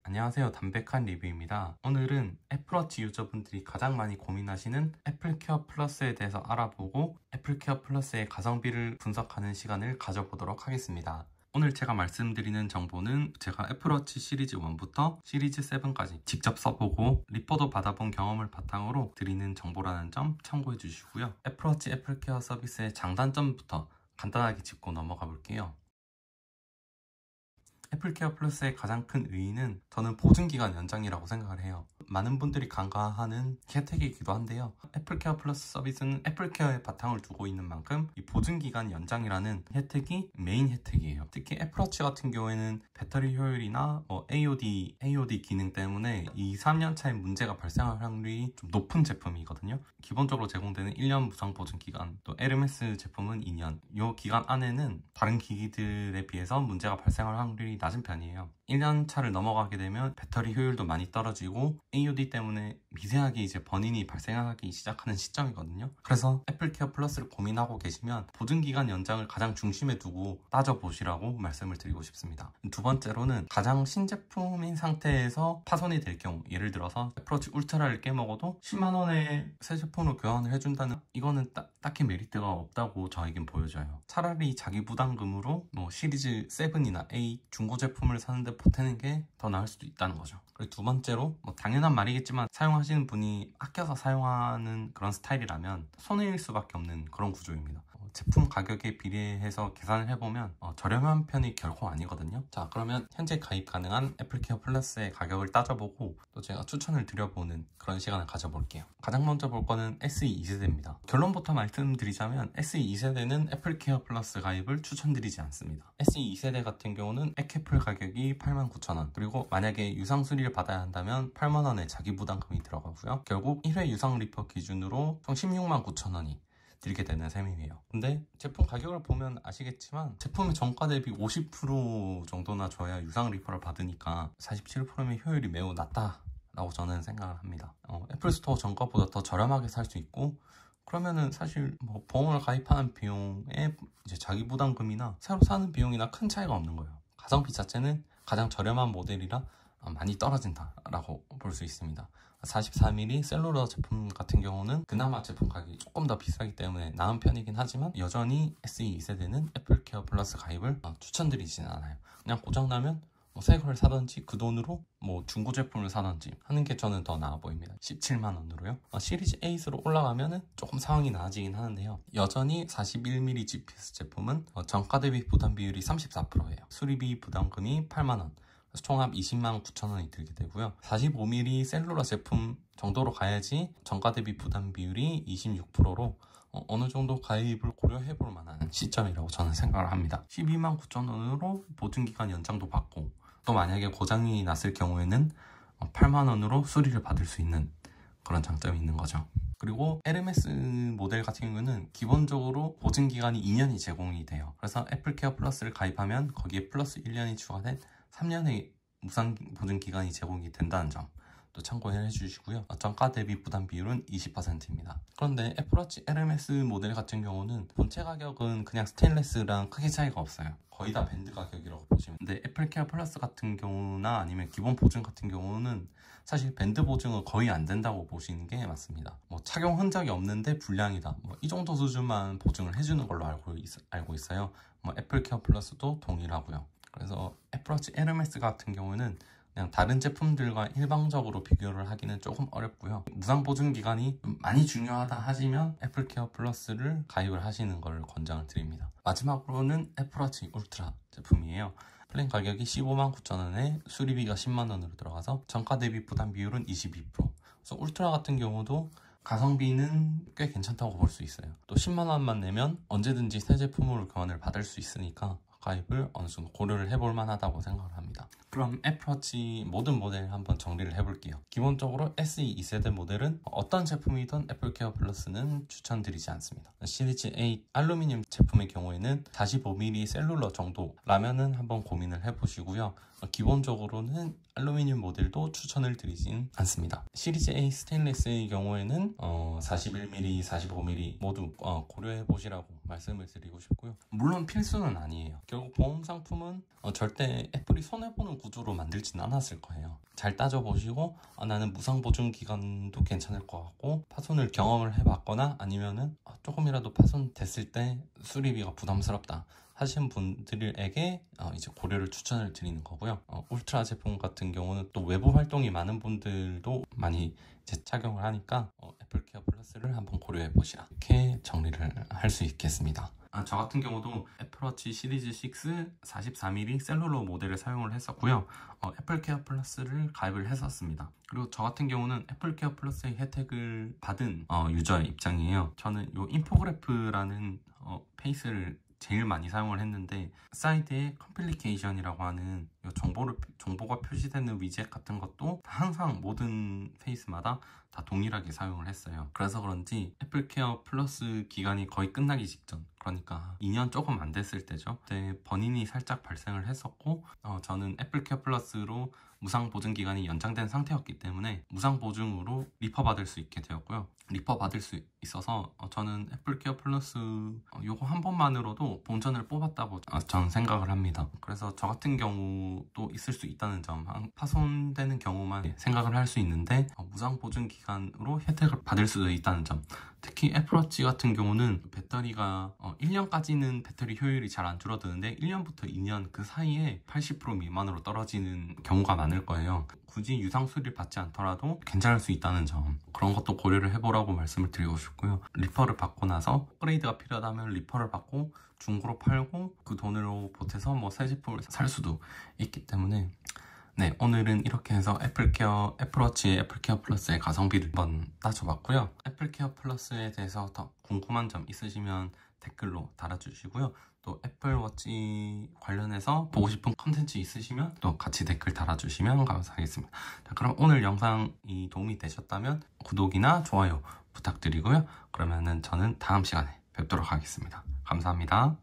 안녕하세요, 담백한 리뷰입니다. 오늘은 애플워치 유저분들이 가장 많이 고민하시는 애플케어 플러스에 대해서 알아보고 애플케어 플러스의 가성비를 분석하는 시간을 가져보도록 하겠습니다. 오늘 제가 말씀드리는 정보는 제가 애플워치 시리즈 1부터 시리즈 7까지 직접 써보고 리포도 받아본 경험을 바탕으로 드리는 정보라는 점 참고해 주시고요. 애플워치 애플케어 서비스의 장단점부터 간단하게 짚고 넘어가 볼게요. 애플케어 플러스의 가장 큰 의의는 저는 보증기간 연장이라고 생각을 해요. 많은 분들이 간과하는 혜택이기도 한데요. 애플케어 플러스 서비스는 애플케어에 바탕을 두고 있는 만큼 이 보증기간 연장이라는 혜택이 메인 혜택이에요. 특히 애플워치 같은 경우에는 배터리 효율이나 AOD 기능 때문에 2-3년 차에 문제가 발생할 확률이 좀 높은 제품이거든요. 기본적으로 제공되는 1년 무상 보증기간, 또 에르메스 제품은 2년. 이 기간 안에는 다른 기기들에 비해서 문제가 발생할 확률이 낮은 편이에요. 1년 차를 넘어가게 되면 배터리 효율도 많이 떨어지고 AOD 때문에 미세하게 이제 번인이 발생하기 시작하는 시점이거든요. 그래서 애플케어 플러스를 고민하고 계시면 보증기간 연장을 가장 중심에 두고 따져보시라고 말씀을 드리고 싶습니다. 두 번째로는 가장 신제품인 상태에서 파손이 될 경우, 예를 들어서 애플워치 울트라를 깨먹어도 10만원에 새 제품으로 교환을 해준다는, 이거는 딱히 메리트가 없다고 저에겐 보여져요. 차라리 자기 부담금으로 시리즈 7이나 8 중고 제품을 사는데 보태는 게 더 나을 수도 있다는 거죠. 그리고 두 번째로 당연한 말이겠지만 사용하시는 분이 아껴서 사용하는 그런 스타일이라면 손해일 수밖에 없는 그런 구조입니다. 제품 가격에 비례해서 계산을 해보면 저렴한 편이 결코 아니거든요. 자, 그러면 현재 가입 가능한 애플케어 플러스의 가격을 따져보고 또 제가 추천을 드려보는 그런 시간을 가져볼게요. 가장 먼저 볼 거는 SE 2세대입니다. 결론부터 말씀드리자면 SE 2세대는 애플케어 플러스 가입을 추천드리지 않습니다. SE 2세대 같은 경우는 액캐플 가격이 89,000원, 그리고 만약에 유상 수리를 받아야 한다면 8만원의 자기 부담금이 들어가고요. 결국 1회 유상 리퍼 기준으로 총 169,000원이 들게 되는 셈이에요. 근데 제품 가격을 보면 아시겠지만 제품의 정가 대비 50% 정도나 줘야 유상 리퍼를 받으니까 47%면 효율이 매우 낮다라고 저는 생각을 합니다. 애플스토어 정가보다 더 저렴하게 살 수 있고, 그러면은 사실 보험을 가입하는 비용에 이제 자기 부담금이나 새로 사는 비용이나 큰 차이가 없는 거예요. 가성비 자체는 가장 저렴한 모델이라 많이 떨어진다라고 볼 수 있습니다. 44mm 셀룰러 제품 같은 경우는 그나마 제품 가격이 조금 더 비싸기 때문에 나은 편이긴 하지만 여전히 SE 2세대는 애플케어 플러스 가입을 추천드리지는 않아요. 그냥 고장나면 새 걸 사든지 그 돈으로 중고 제품을 사든지 하는 게 저는 더 나아 보입니다. 17만원으로요. 시리즈 8으로 올라가면은 조금 상황이 나아지긴 하는데요. 여전히 41mm GPS 제품은 정가 대비 부담 비율이 34%예요. 수리비 부담금이 8만원. 총합 209,000원이 들게 되고요. 45mm 셀룰러 제품 정도로 가야지 정가 대비 부담 비율이 26%로 어느 정도 가입을 고려해 볼 만한 시점이라고 저는 생각을 합니다. 129,000원으로 보증기간 연장도 받고, 또 만약에 고장이 났을 경우에는 8만원으로 수리를 받을 수 있는 그런 장점이 있는 거죠. 그리고 에르메스 모델 같은 경우는 기본적으로 보증기간이 2년이 제공이 돼요. 그래서 애플케어 플러스를 가입하면 거기에 플러스 1년이 추가된 3년의 무상 보증기간이 제공이 된다는 점 또 참고해 주시고요. 정가 대비 부담 비율은 20%입니다. 그런데 애플워치 에르메스 모델 같은 경우는 본체 가격은 그냥 스테인레스랑 크게 차이가 없어요. 거의 다 밴드 가격이라고 보시면. 근데 애플케어 플러스 같은 경우나 아니면 기본 보증 같은 경우는 사실 밴드 보증은 거의 안 된다고 보시는 게 맞습니다. 착용 흔적이 없는데 불량이다, 이 정도 수준만 보증을 해주는 걸로 알고 있어요. 애플케어 플러스도 동일하고요. 그래서 애플워치 에르메스 같은 경우는 그냥 다른 제품들과 일방적으로 비교를 하기는 조금 어렵고요. 무상 보증 기간이 많이 중요하다 하시면 애플케어 플러스를 가입을 하시는 걸 권장을 드립니다. 마지막으로는 애플워치 울트라 제품이에요. 플랜 가격이 159,000원에 수리비가 10만원으로 들어가서 정가 대비 부담 비율은 22%. 그래서 울트라 같은 경우도 가성비는 꽤 괜찮다고 볼 수 있어요. 또 10만원만 내면 언제든지 새 제품으로 교환을 받을 수 있으니까 가입을 어느 정도 고려를 해볼 만하다고 생각을 합니다. 그럼 애플워치 모든 모델 한번 정리를 해볼게요. 기본적으로 SE 2세대 모델은 어떤 제품이든 애플케어 플러스는 추천드리지 않습니다. 시리즈 8 알루미늄 제품의 경우에는 45mm 셀룰러 정도라면은 한번 고민을 해보시고요. 기본적으로는 알루미늄 모델도 추천을 드리진 않습니다. 시리즈 A 스테인리스의 경우에는 41mm, 45mm 모두 고려해 보시라고 말씀을 드리고 싶고요. 물론 필수는 아니에요. 결국 보험 상품은 절대 애플이 손해보는 구조로 만들진 않았을 거예요. 잘 따져보시고 나는 무상 보증 기간도 괜찮을 것 같고 파손을 경험을 해봤거나 아니면은 조금이라도 파손됐을 때 수리비가 부담스럽다 하시는 분들에게 이제 고려를 추천을 드리는 거고요. 울트라 제품 같은 경우는 또 외부 활동이 많은 분들도 많이 이제 착용을 하니까 애플케어 플러스를 한번 고려해 보시라, 이렇게 정리를 할 수 있겠습니다. 저 같은 경우도 애플워치 시리즈 6 44mm 셀룰러 모델을 사용을 했었고요. 애플케어 플러스를 가입을 했었습니다. 그리고 저 같은 경우는 애플케어 플러스의 혜택을 받은 유저의 입장이에요. 저는 이 인포그래프라는 페이스를 제일 많이 사용을 했는데 사이드에 컴플리케이션이라고 하는 정보가 표시되는 위젯 같은 것도 항상 모든 페이스마다 다 동일하게 사용을 했어요. 그래서 그런지 애플케어 플러스 기간이 거의 끝나기 직전, 그러니까 2년 조금 안 됐을 때죠. 그때 버닝이 살짝 발생을 했었고 저는 애플케어 플러스로 무상 보증 기간이 연장된 상태였기 때문에 무상 보증으로 리퍼 받을 수 있게 되었고요. 리퍼 받을 수 있어서 저는 애플케어 플러스 요거 한 번만으로도 본전을 뽑았다고 저는 생각을 합니다. 그래서 저 같은 경우도 있을 수 있다는 점, 파손되는 경우만 생각을 할 수 있는데 무상 보증 기간으로 혜택을 받을 수도 있다는 점, 특히 애플워치 같은 경우는 배터리가 1년까지는 배터리 효율이 잘 안 줄어드는데 1년부터 2년 그 사이에 80% 미만으로 떨어지는 경우가 많을 거예요. 굳이 유상수리를 받지 않더라도 괜찮을 수 있다는 점, 그런 것도 고려를 해보라고 말씀을 드리고 싶고요. 리퍼를 받고 나서 업그레이드가 필요하다면 리퍼를 받고 중고로 팔고 그 돈으로 보태서 새 제품을 살 수도 있기 때문에 네, 오늘은 이렇게 해서 애플워치의 애플케어 플러스의 가성비를 한번 따져봤고요. 애플케어 플러스에 대해서 더 궁금한 점 있으시면 댓글로 달아주시고요. 또 애플워치 관련해서 보고 싶은 컨텐츠 있으시면 또 같이 댓글 달아주시면 감사하겠습니다. 자, 그럼 오늘 영상이 도움이 되셨다면 구독이나 좋아요 부탁드리고요. 그러면은 저는 다음 시간에 뵙도록 하겠습니다. 감사합니다.